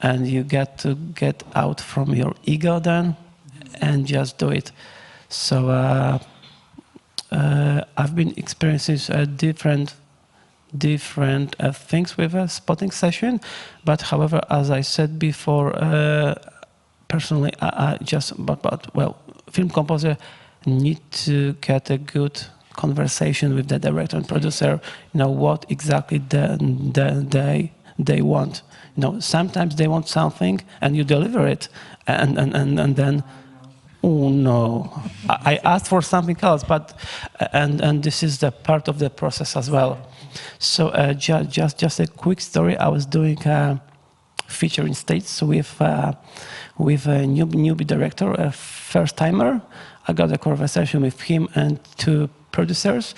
and you get to get out from your ego then, and just do it. So I've been experiencing different things with a spotting session, but however, as I said before, personally, I just film composer need to get a good conversation with the director and producer. What exactly they want. Sometimes they want something and you deliver it, and then, oh no, I asked for something else. But and this is the part of the process as well. So just a quick story. I was doing a feature in States with a newbie director, a first timer. I got a conversation with him and two producers.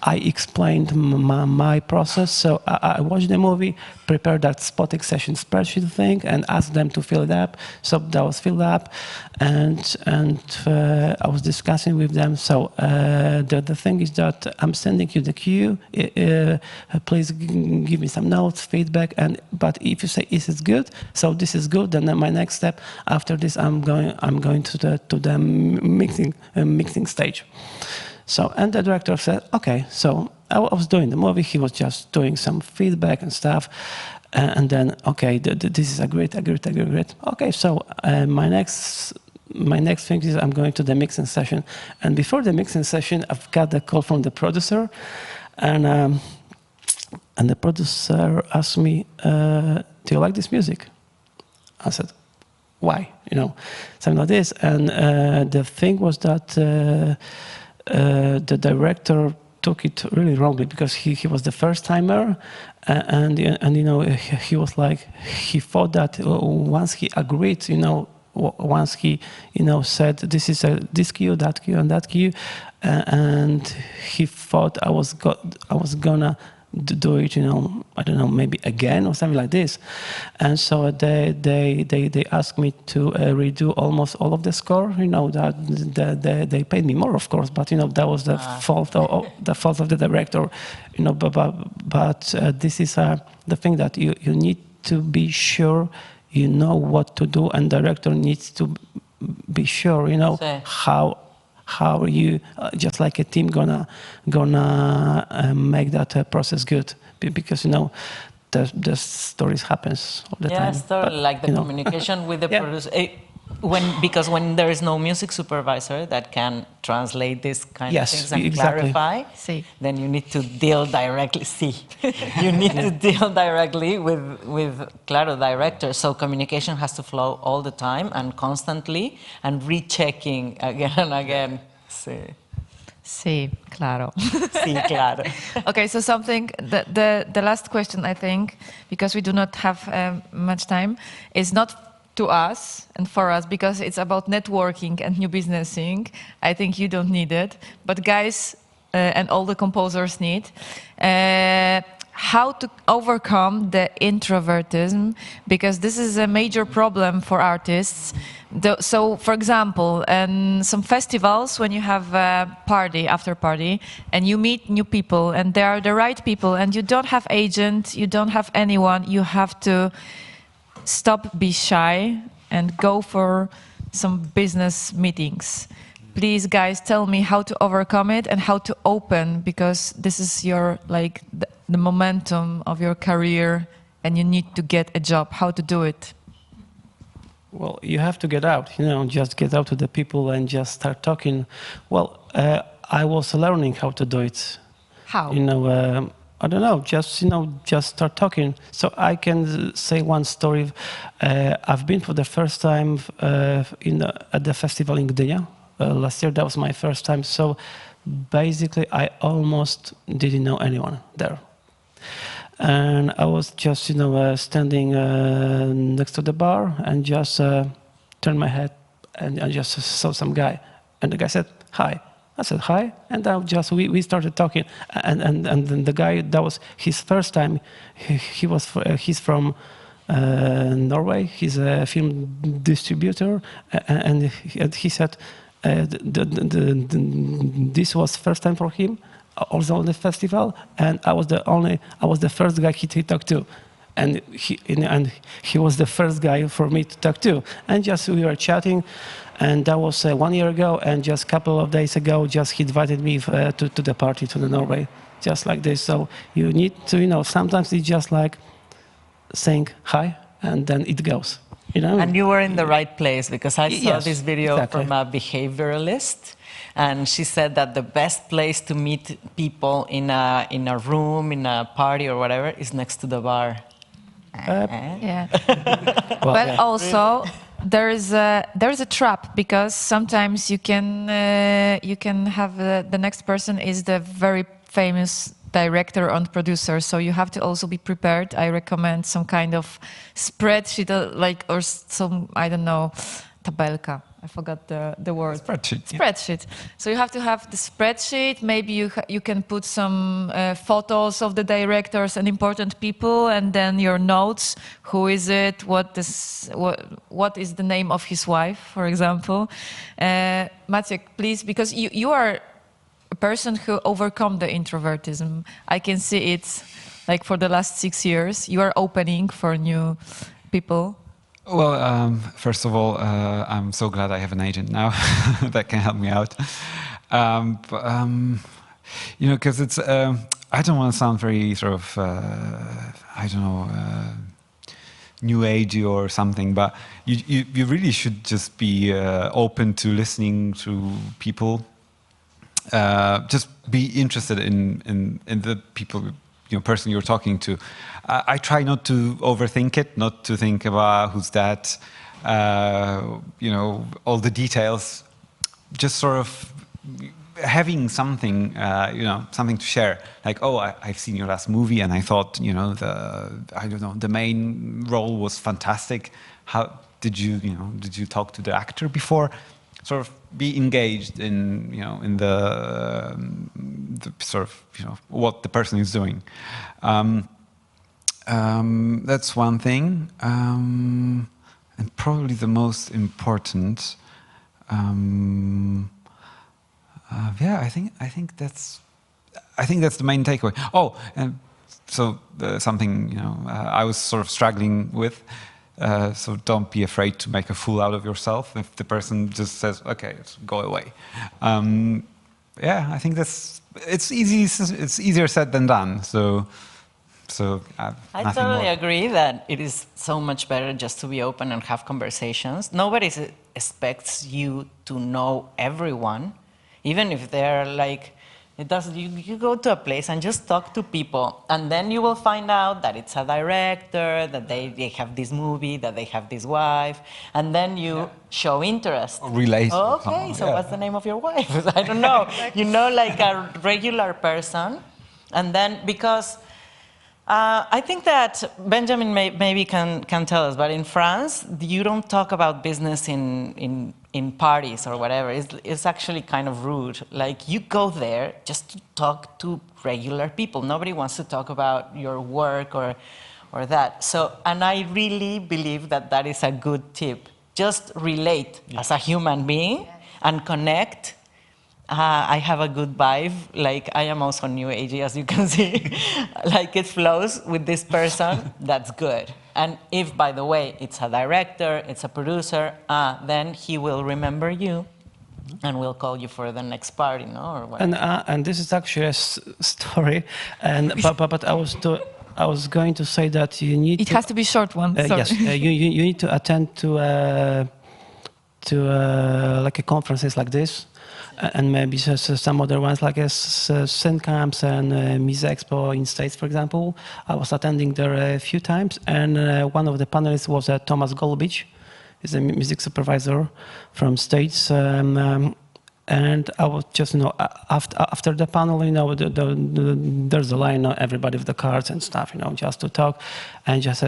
I explained my process. So I watched the movie, prepared that spotting session spreadsheet thing, and asked them to fill it up. So that was filled up, and I was discussing with them. So the thing is that I'm sending you the cue. Please give me some notes, feedback, but if you say this is good, so this is good, then my next step after this, I'm going to the mixing stage. So, and the director said, okay, so I was doing the movie, he was just doing some feedback and stuff, and then, okay, this is agreed. Okay, so my next thing is I'm going to the mixing session, and before the mixing session, I've got the call from the producer, and the producer asked me, do you like this music? I said, why? You know, something like this, and the thing was that the director took it really wrongly because he was the first timer, and you know, he was like, he thought that once he agreed, you know, once he, you know, said this is this cue, that cue, and that cue, and he thought I was gonna do it, you know, I don't know, maybe again or something like this. And so they asked me to redo almost all of the score. You know, that they paid me more, of course, but you know, that was the fault of the director. You know, but this is the thing that you need to be sure you know what to do, and director needs to be sure, you know, how are you, just like a team, gonna make that process good? Because you know, the stories happens all the time. Yeah, story, like the communication with the producer. Because when there is no music supervisor that can translate this kind of things and clarify, then you need to deal directly. You need to deal directly with Claro director. So communication has to flow all the time and constantly, and rechecking again and again. Sí, claro. Sí, claro. Okay, so the last question, I think, because we do not have much time, is not to us and for us, because it's about networking and new businessing. I think you don't need it, but guys and all the composers need. How to overcome the introvertism, because this is a major problem for artists. So, for example, in some festivals, when you have a party, after party, and you meet new people, and they are the right people, and you don't have agent, you don't have anyone, you have to stop, be shy, and go for some business meetings. Please, guys, tell me how to overcome it and how to open, because this is your, like, the momentum of your career, and you need to get a job. How to do it? Well, you have to get out, you know, just get out to the people and just start talking. Well, I was learning how to do it. How? You know, I don't know, just, you know, just start talking. So I can say one story. I've been for the first time at the festival in Gdynia. Last year, that was my first time. So basically, I almost didn't know anyone there. And I was just, you know, standing next to the bar and just turned my head and I just saw some guy. And the guy said, hi. I said, hi. And we started talking. And then the guy, that was his first time. He's from Norway. He's a film distributor. And he said, this was first time for him, also on the festival, and I was the first guy he talked to, and he was the first guy for me to talk to, and just we were chatting, and that was 1 year ago, and just a couple of days ago, just he invited me to the party to the Norway, just like this. So you need to, you know, sometimes it's just like saying hi, and then it goes. You know? And you were in the right place, because I saw this video from a behavioralist, and she said that the best place to meet people in a room, in a party or whatever, is next to the bar. Yeah. But also there is a trap, because sometimes you can have the next person is the very famous director and producer, so you have to also be prepared. I recommend some kind of spreadsheet, like, or some, I don't know, tabelka. I forgot the word. Spreadsheet. Yeah. Spreadsheet. So you have to have the spreadsheet. Maybe you can put some photos of the directors and important people, and then your notes. Who is it? What is the name of his wife, for example? Maciek, please, because you are a person who overcome the introvertism. I can see it, like for the last 6 years. You are opening for new people. Well, first of all, I'm so glad I have an agent now that can help me out. You know, because it's, I don't want to sound very sort of, I don't know, new agey or something, but you really should just be open to listening to people. Just be interested in the people, person you're talking to. I try not to overthink it, not to think about who's that, all the details. Just sort of having something, something to share. Like, oh, I've seen your last movie, and I thought, the main role was fantastic. How did you talk to the actor before? Sort of be engaged in, in the sort of, what the person is doing. That's one thing, and probably the most important. I think that's the main takeaway. Oh, and so something I was sort of struggling with. So don't be afraid to make a fool out of yourself if the person just says, "Okay, go away." I think it's easy. It's easier said than done. So I totally agree that it is so much better just to be open and have conversations. Nobody expects you to know everyone, even if they're like. You go to a place and just talk to people, and then you will find out that it's a director, that they have this movie, that they have this wife, and then you show interest. Relate. Okay, so what's the name of your wife? I don't know. Like a regular person, and then because I think that Benjamin maybe can tell us, but in France, you don't talk about business in parties or whatever. It's actually kind of rude. Like, you go there just to talk to regular people. Nobody wants to talk about your work or that. So, and I really believe that is a good tip. Just relate as a human being and connect. I have a good vibe. Like, I am also new agey, as you can see. Like, it flows with this person. That's good. And if, by the way, it's a director, it's a producer, then he will remember you and will call you for the next party, or whatever. And this is actually a story. And but I was going to say that you need. It has to be short one. Yes, you need to attend to like a conferences like this. And maybe some other ones like Syncamps and Musexpo in States, for example. I was attending there a few times, and one of the panelists was Thomas Golubich. He's a music supervisor from States. And I was just, after the panel, there's a line, everybody with the cards and stuff, just to talk. And just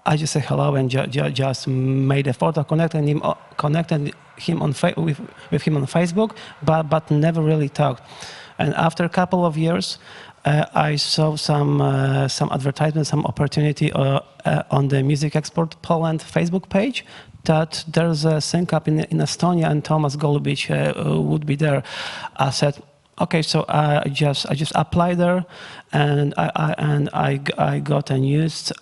I just said hello and just made a photo, connected him with him on Facebook, but never really talked. And after a couple of years, I saw some advertisement, some opportunity on the Music Export Poland Facebook page that there's a sync-up in Estonia and Thomas Golubich would be there. I said, okay, so I just applied there, and I got a news.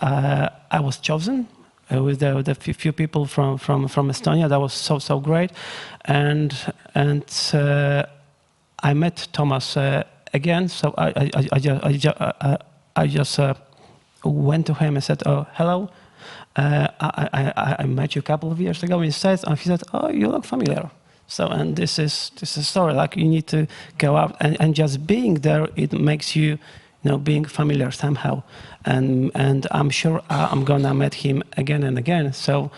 I was chosen with the few people from Estonia. That was so great, and I met Thomas again. So I just went to him and said, "Oh, hello. I met you a couple of years ago in States," and he said, "Oh, you look familiar." So, and this is a story, like you need to go out and just being there, it makes you, being familiar somehow. And I'm sure I'm gonna meet him again and again. So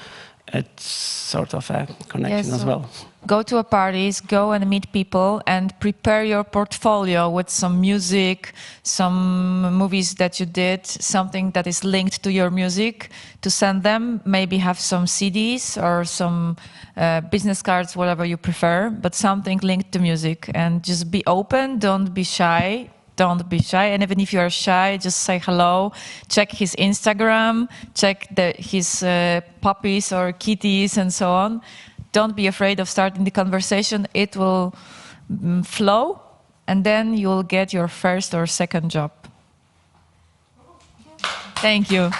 it's sort of a connection Yes, as well. Go to a parties, go and meet people, and prepare your portfolio with some music, some movies that you did, something that is linked to your music to send them. Maybe have some CDs or some business cards, whatever you prefer, but something linked to music. And just be open, don't be shy. Don't be shy, and even if you are shy, just say hello, check his Instagram, check his puppies or kitties and so on. Don't be afraid of starting the conversation. It will flow, and then you'll get your first or second job. Thank you.